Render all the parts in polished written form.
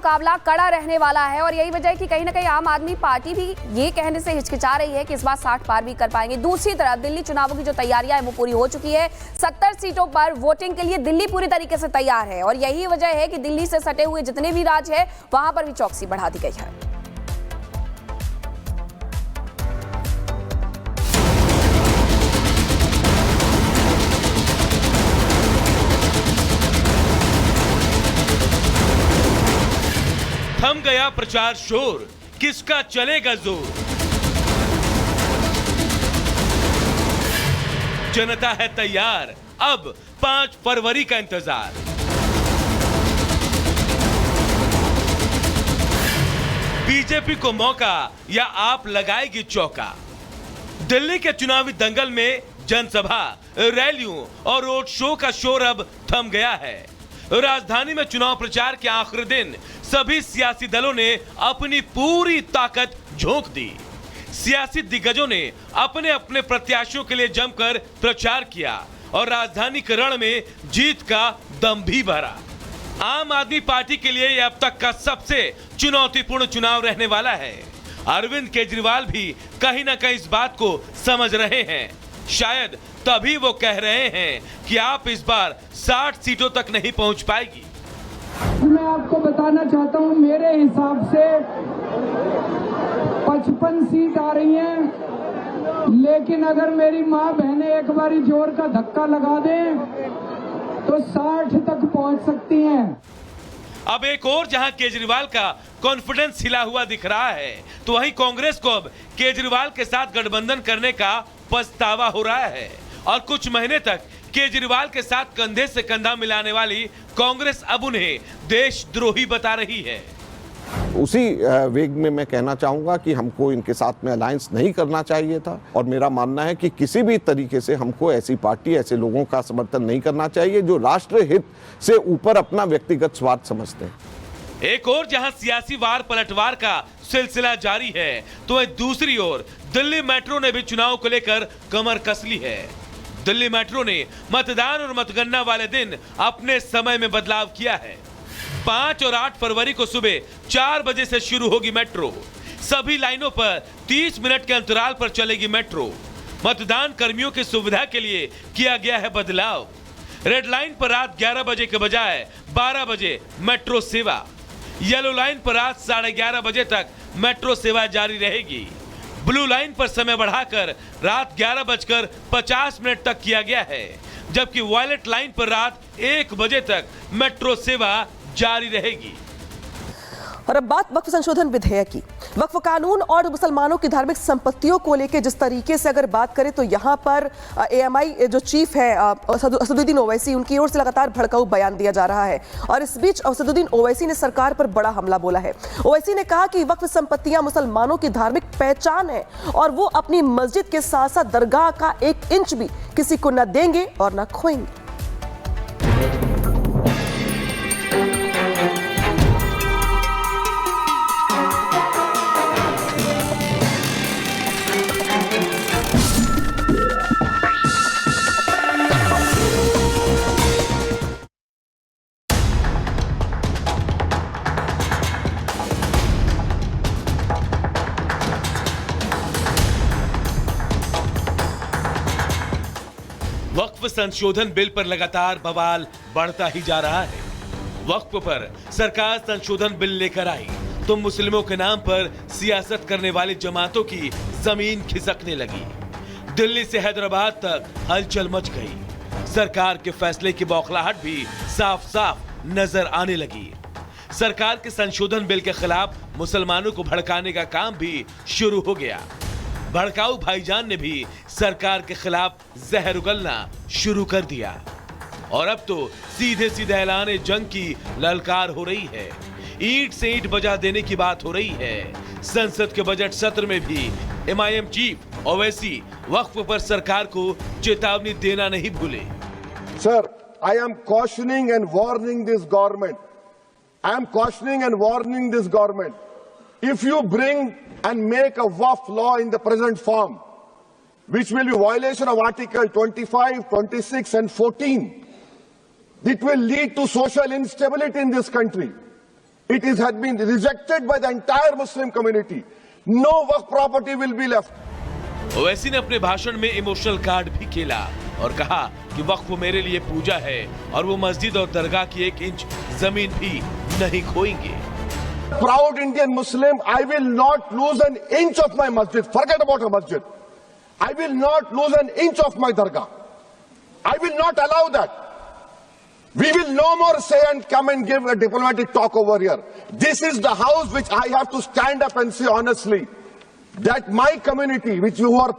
मुकाबला कड़ा रहने वाला है और यही वजह है कि कहीं ना कहीं आम आदमी पार्टी भी ये कहने से हिचकिचा रही है कि इस बार 60 पार भी कर पाएंगे। दूसरी तरफ दिल्ली चुनावों की जो तैयारियां है वो पूरी हो चुकी है। 70 सीटों पर वोटिंग के लिए दिल्ली पूरी तरीके से तैयार है और यही वजह है कि दिल्ली से सटे हुए जितने भी राज्य है वहां पर भी चौकसी बढ़ा दी गई है। थम गया प्रचार शोर, किसका चलेगा जोर। जनता है तैयार, अब 5 फरवरी का इंतजार। बीजेपी को मौका या आप लगाएगी चौका। दिल्ली के चुनावी दंगल में जनसभा, रैलियों और रोड शो का शोर अब थम गया है। राजधानी में चुनाव प्रचार के आखिरी दिन सभी सियासी दलों ने अपनी पूरी ताकत झोंक दी। सियासी दिग्गजों ने अपने अपने प्रत्याशियों के लिए जमकर प्रचार किया और राजधानी के रण में जीत का दम भी भरा। आम आदमी पार्टी के लिए यह अब तक का सबसे चुनौतीपूर्ण चुनाव रहने वाला है। अरविंद केजरीवाल भी कहीं ना कहीं इस बात को समझ रहे हैं। शायद तभी वो कह रहे हैं कि आप इस बार 60 सीटों तक नहीं पहुंच पाएगी। मैं आपको बताना चाहता हूं, मेरे हिसाब से 55 सीट आ रही हैं, लेकिन अगर मेरी माँ बहनें एक बारी जोर का धक्का लगा दें तो 60 तक पहुंच सकती हैं। अब एक और जहां केजरीवाल का कॉन्फिडेंस हिला हुआ दिख रहा है, तो वहीं कांग्रेस को अब केजरीवाल के साथ गठबंधन करने का पछतावा हो रहा है और कुछ महीने तक केजरीवाल के साथ कंधे से कंधा मिलाने वाली कांग्रेस अब उन्हें देशद्रोही बता रही है। उसी वेग में मैं कहना चाहूंगा कि हमको इनके साथ में अलायंस नहीं करना चाहिए था और मेरा मानना है कि किसी भी तरीके से हमको ऐसी पार्टी, ऐसे लोगों का समर्थन नहीं करना चाहिए जो राष्ट्र हित से ऊपर अपना व्यक्तिगत स्वार्थ समझते हैं। एक और जहां सियासी वार पलटवार का सिलसिला जारी है, तो दूसरी ओर दिल्ली मेट्रो ने भी चुनाव को लेकर कमर कस ली है। दिल्ली मेट्रो ने मतदान और मतगणना वाले दिन अपने समय में बदलाव किया है। 5 और 8 फरवरी को सुबह 4 बजे से शुरू होगी मेट्रो। सभी लाइनों पर 30 मिनट के अंतराल पर चलेगी मेट्रो। मतदान कर्मियों की सुविधा के लिए किया गया है बदलाव। रेड लाइन पर रात 11 बजे के बजाय 12 बजे मेट्रो सेवा। येलो लाइन पर रात 11:30 बजे तक मेट्रो सेवा जारी रहेगी। ब्लू लाइन पर समय बढ़ाकर रात 11:50 तक किया गया है, जबकि वायलेट लाइन पर रात 1 बजे तक मेट्रो सेवा जारी रहेगी। और अब बात वक्फ संशोधन विधेयक की। वक्फ कानून और मुसलमानों की धार्मिक संपत्तियों को लेकर जिस तरीके से अगर बात करें तो यहाँ पर एएमआई जो चीफ है असदुद्दीन ओवैसी, उनकी ओर से लगातार भड़काऊ बयान दिया जा रहा है और इस बीच असदुद्दीन ओवैसी ने सरकार पर बड़ा हमला बोला है। ओवैसी ने कहा कि वक्फ संपत्तियां मुसलमानों की धार्मिक पहचान है और वो अपनी मस्जिद के साथ साथ दरगाह का 1 इंच भी किसी को न देंगे और न खोएंगे। वक्फ संशोधन बिल पर लगातार बवाल बढ़ता ही जा रहा है। वक्फ पर सरकार संशोधन बिल लेकर आई तो मुस्लिमों के नाम पर सियासत करने वाली जमातों की जमीन खिसकने लगी। दिल्ली से हैदराबाद तक हलचल मच गई। सरकार के फैसले की बौखलाहट भी साफ साफ नजर आने लगी। सरकार के संशोधन बिल के खिलाफ मुसलमानों को भड़काने का काम भी शुरू हो गया। भड़काऊ भाईजान ने भी सरकार के खिलाफ जहर उगलना शुरू कर दिया और अब तो सीधे सीधे ऐलान जंग की ललकार हो रही है। ईंट से ईंट बजा देने की बात हो रही है। संसद के बजट सत्र में भी एमआईएम चीफ ओवैसी वक्फ पर सरकार को चेतावनी देना नहीं भूले। Sir, I am cautioning and warning this government. I am cautioning and warning this government. If you bring and make a Waqf law in the present form, which will be violation of Article 25, 26 and 14, it will lead to social instability in this country. It had been rejected by the entire Muslim community. No waqf property will be left. Owaisi ने अपने भाषण में emotional card भी खेला और कहा कि वक्फ मेरे लिए पूजा है और वो मस्जिद और दरगाह की 1 इंच जमीन भी नहीं खोएंगे। Proud Indian Muslim, I will not lose an inch of my masjid. Forget about a masjid. I will not lose an inch of my dargah. I will not allow that. We will no more say and come and give a diplomatic talk over here. This is the house which I have to stand up and say honestly that my community, which you are.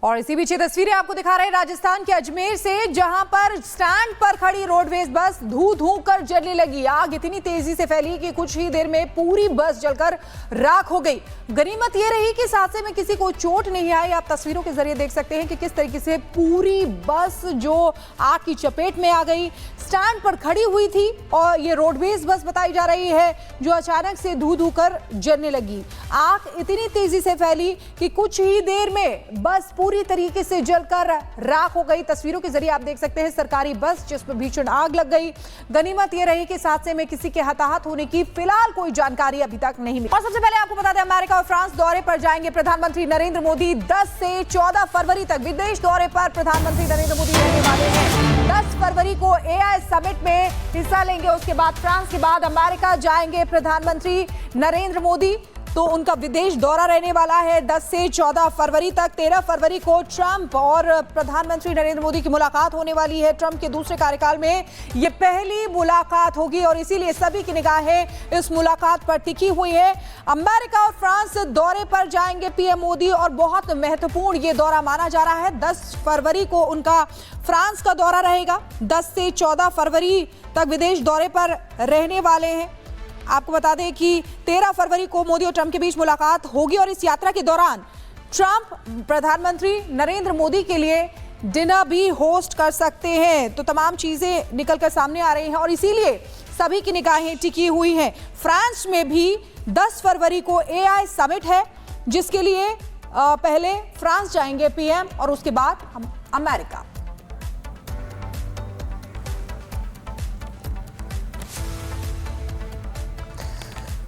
और इसी बीच ये तस्वीरें आपको दिखा रहे हैं राजस्थान के अजमेर से, जहां पर स्टैंड पर खड़ी रोडवेज बस धू धू कर जलने लगी। आग इतनी तेजी से फैली कि कुछ ही देर में पूरी बस जलकर राख हो गई। गनीमत ये रही कि इस हादसे में किसी को चोट नहीं आई। आप तस्वीरों के जरिए देख सकते हैं कि किस तरीके से पूरी बस जो आग की चपेट में आ गई। स्टैंड पर खड़ी हुई थी और ये रोडवेज बस बताई जा रही है जो अचानक से धू धू कर जलने लगी। आग इतनी तेजी से फैली कि कुछ ही देर में बस पूरी तरीके से जलकर राख हो गई। तस्वीरों के जरिए आप देख सकते हैं सरकारी बस जिस पर भीषण आग लग गई। गनीमत यह रही कि इस हादसे में किसी के हताहत होने की फिलहाल कोई जानकारी अभी तक नहीं मिली। और सबसे पहले आपको बता दें, अमेरिका और फ्रांस दौरे पर जाएंगे प्रधानमंत्री नरेंद्र मोदी। 10 से 14 फरवरी तक विदेश दौरे पर प्रधानमंत्री नरेंद्र मोदी रहने वाले हैं। 10 फरवरी को AI समिट में हिस्सा लेंगे। उसके बाद फ्रांस के बाद अमेरिका जाएंगे प्रधानमंत्री नरेंद्र मोदी। तो उनका विदेश दौरा रहने वाला है 10 से 14 फरवरी तक। 13 फरवरी को ट्रंप और प्रधानमंत्री नरेंद्र मोदी की मुलाकात होने वाली है। ट्रंप के दूसरे कार्यकाल में ये पहली मुलाकात होगी और इसीलिए सभी की निगाहें इस मुलाकात पर टिकी हुई है। अमेरिका और फ्रांस दौरे पर जाएंगे पीएम मोदी और बहुत महत्वपूर्ण ये दौरा माना जा रहा है। 10 फरवरी को उनका फ्रांस का दौरा रहेगा। 10 से 14 फरवरी तक विदेश दौरे पर रहने वाले हैं। आपको बता दें कि 13 फरवरी को मोदी और ट्रंप के बीच मुलाकात होगी और इस यात्रा के दौरान ट्रंप प्रधानमंत्री नरेंद्र मोदी के लिए डिनर भी होस्ट कर सकते हैं। तो तमाम चीजें निकलकर सामने आ रही हैं और इसीलिए सभी की निगाहें टिकी हुई हैं। फ्रांस में भी 10 फरवरी को AI समिट है जिसके लिए पहले फ्रांस जाएंगे पीएम और उसके बाद अमेरिका।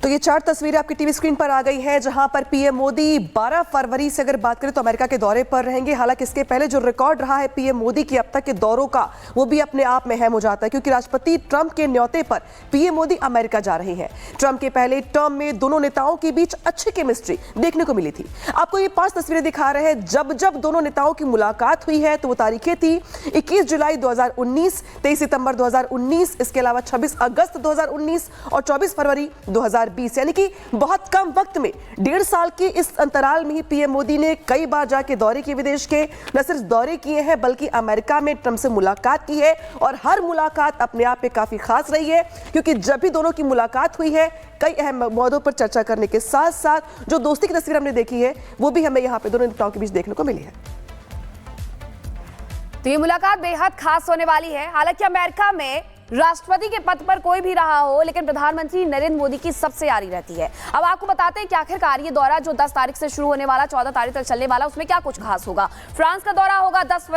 तो ये 4 तस्वीरें आपकी टीवी स्क्रीन पर आ गई है जहां पर पीएम मोदी 12 फरवरी से अगर बात करें तो अमेरिका के दौरे पर रहेंगे। हालांकि इसके पहले जो रिकॉर्ड रहा है पीएम मोदी की अब तक के दौरों का, वो भी अपने आप में अहम हो जाता है क्योंकि राष्ट्रपति ट्रंप के न्योते पर पीएम मोदी अमेरिका जा रहे हैं। ट्रंप के पहले टर्म में दोनों नेताओं के बीच अच्छी केमिस्ट्री देखने को मिली थी। आपको ये 5 तस्वीरें दिखा रहे हैं जब जब दोनों नेताओं की मुलाकात हुई है। तो वो तारीखें थी 21 जुलाई 2019, 23 सितंबर 2019, इसके अलावा 26 अगस्त 2019 और 24 फरवरी 2020, यानी कि बहुत कम वक्त में 1.5 साल के इस अंतराल में ही पीएम मोदी ने कई बार जाके दौरे किए विदेश के। न सिर्फ दौरे किए हैं बल्कि अमेरिका में ट्रंप से मुलाकात की है और हर मुलाकात अपने आप में काफी खास रही है क्योंकि जब भी दोनों की मुलाकात हुई है कई अहम मुद्दों पर चर्चा करने के साथ साथ जो दोस्ती की तस्वीर हमने देखी है वो भी हमें यहाँ पे दोनों नेताओं के बीच देखने को मिली है। तो ये मुलाकात बेहद खास होने वाली है। हालांकि अमेरिका में राष्ट्रपति के पद पर कोई भी रहा हो लेकिन प्रधानमंत्री नरेंद्र मोदी की सबसे यारी रहती है। अब आपको बताते हैं कि आखिरकार ये दौरा जो 10 तारीख से शुरू होने वाला 14 तारीख तक चलने वाला उसमें क्या कुछ खास होगा। फ्रांस का दौरा होगा 10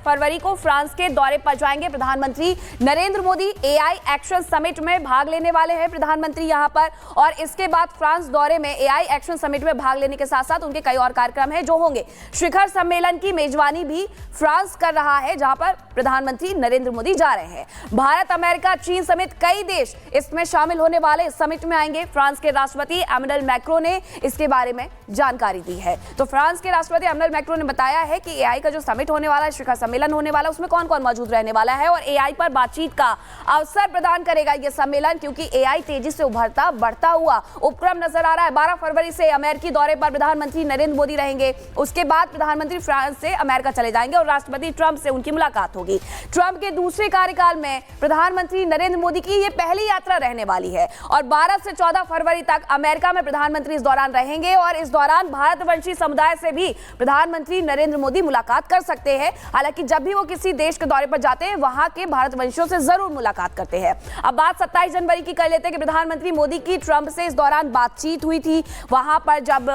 फरवरी को फ्रांस के दौरे पर जाएंगे प्रधानमंत्री Narendra Modi. AI action summit में भाग लेने वाले हैं प्रधानमंत्री यहां पर और इसके बाद फ्रांस दौरे में AI एक्शन समिट में भाग लेने के साथ साथ उनके कई और कार्यक्रम हैं जो होंगे। शिखर सम्मेलन की मेजबानी भी फ्रांस कर रहा है जहां पर प्रधानमंत्री नरेंद्र मोदी जा रहे हैं। भारत, अमेरिका, चीन समेत कई देश इसमें शामिल होने वाले इस समिट में आएंगे। फ्रांस के राष्ट्रपति एमेनुएल मैक्रों ने इसके बारे में जानकारी दी है। तो फ्रांस के राष्ट्रपति एमेनुएल मैक्रों ने बताया है कि AI का जो समिट होने वाला है, शिखर सम्मेलन होने वाला है, उसमें कौन कौन मौजूद रहने वाला है और AI पर बातचीत का अवसर प्रदान करेगा यह सम्मेलन क्योंकि AI तेजी से उभरता बढ़ता हुआ उपक्रम नजर आ रहा है। 12 फरवरी से अमेरिकी दौरे पर प्रधानमंत्री नरेंद्र मोदी रहेंगे। उसके बाद प्रधानमंत्री फ्रांस से अमेरिका चले जाएंगे और राष्ट्रपति ट्रंप से उनकी मुलाकात होगी। ट्रंप के दूसरे कार्यकाल में प्रधानमंत्री नरेंद्र मोदी की यह पहली यात्रा रहने वाली है और 12 से 14 फरवरी तक अमेरिका में प्रधानमंत्री इस दौरान रहेंगे और इस दौरान भारतवंशी समुदाय से भी प्रधानमंत्री नरेंद्र मोदी मुलाकात कर सकते हैं। हालांकि जब भी वो किसी देश के दौरे पर जाते हैं वहां के भारतवंशियों से जरूर मुलाकात करते हैं। अब बात 27 जनवरी की कर लेते हैं कि प्रधानमंत्री मोदी की ट्रंप से इस दौरान बातचीत हुई थी। वहां पर जब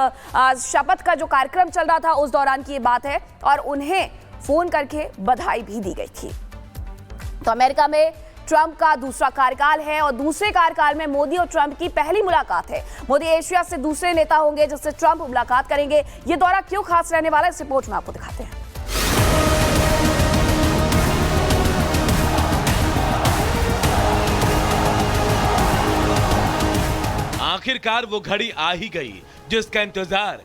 शपथ का जो कार्यक्रम चल रहा था उस दौरान की ये बात है और उन्हें फोन करके बधाई भी दी गई थी। तो अमेरिका में ट्रंप का दूसरा कार्यकाल है और दूसरे कार्यकाल में मोदी और ट्रंप की पहली मुलाकात है। मोदी एशिया से दूसरे नेता होंगे जिससे ट्रंप मुलाकात करेंगे। ये दौरा क्यों खास रहने वाला है, इस रिपोर्ट में आपको दिखाते हैं। आखिरकार वो घड़ी आ ही गई जिसका इंतजार